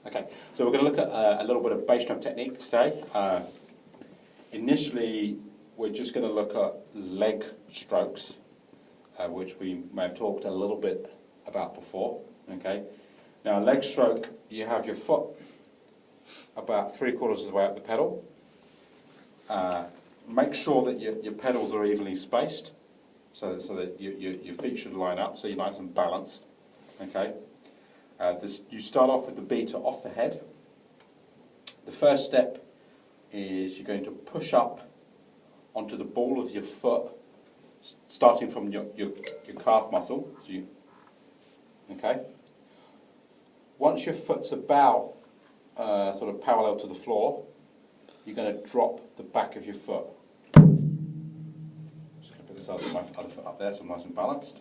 Okay, so we're going to look at a little bit of bass drum technique today. Initially, we're just going to look at leg strokes, which we may have talked a little bit about before. Okay, now a leg stroke, you have your foot about 3/4 of the way up the pedal. Make sure that your pedals are evenly spaced, so that your feet should line up, so you're nice and balanced. Okay. You start off with the beater off the head. The first step is you're going to push up onto the ball of your foot, starting from your calf muscle. Okay. Once your foot's about sort of parallel to the floor, you're going to drop the back of your foot. Just going to put this other foot up there so I'm nice and balanced.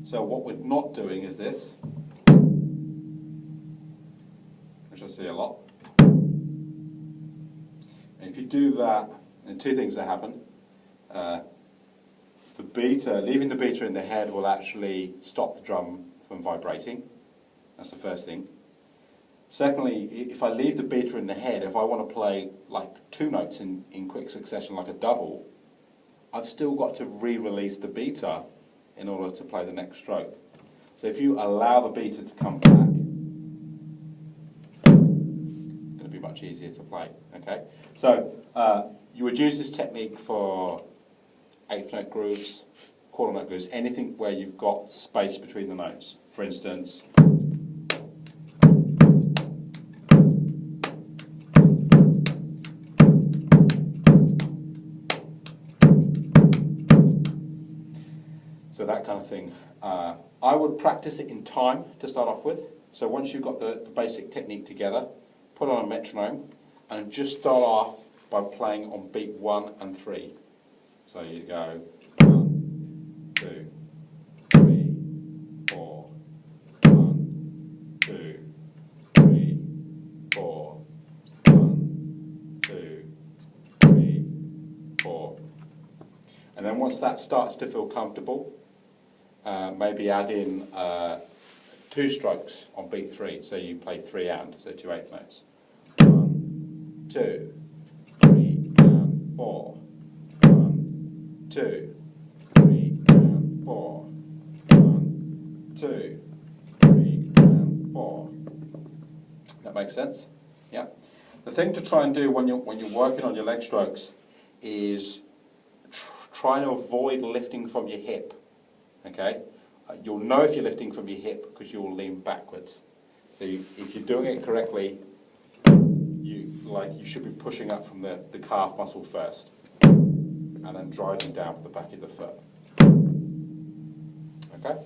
So what we're not doing is this, which I see a lot. And if you do that, and two things that happen. Leaving the beater in the head will actually stop the drum from vibrating. That's the first thing. Secondly, if I leave the beater in the head, if I want to play like two notes in quick succession like a double, I've still got to re-release the beater in order to play the next stroke. So if you allow the beater to come back, it's going to be much easier to play. Okay, so you would use this technique for eighth note grooves, quarter note grooves, anything where you've got space between the notes. For instance, so that kind of thing. I would practice it in time to start off with. So once you've got the basic technique together, put on a metronome and just start off by playing on beat 1 and 3. So you go 1, 2, 3, 4, 1, 2, 3, 4, 1, 2, 3, 4. And then once that starts to feel comfortable, maybe add in 2 strokes on beat 3. So you play 3 and, so 2 eighth notes. 1, 2, 3 and 4. 1, 2, 3 and 4. 1, 2, 3 and 4. That makes sense? Yeah. The thing to try and do when you're working on your leg strokes is try to avoid lifting from your hip. Okay, you'll know if you're lifting from your hip because you'll lean backwards. So if you're doing it correctly, you should be pushing up from the calf muscle first, and then driving down with the back of the foot. Okay.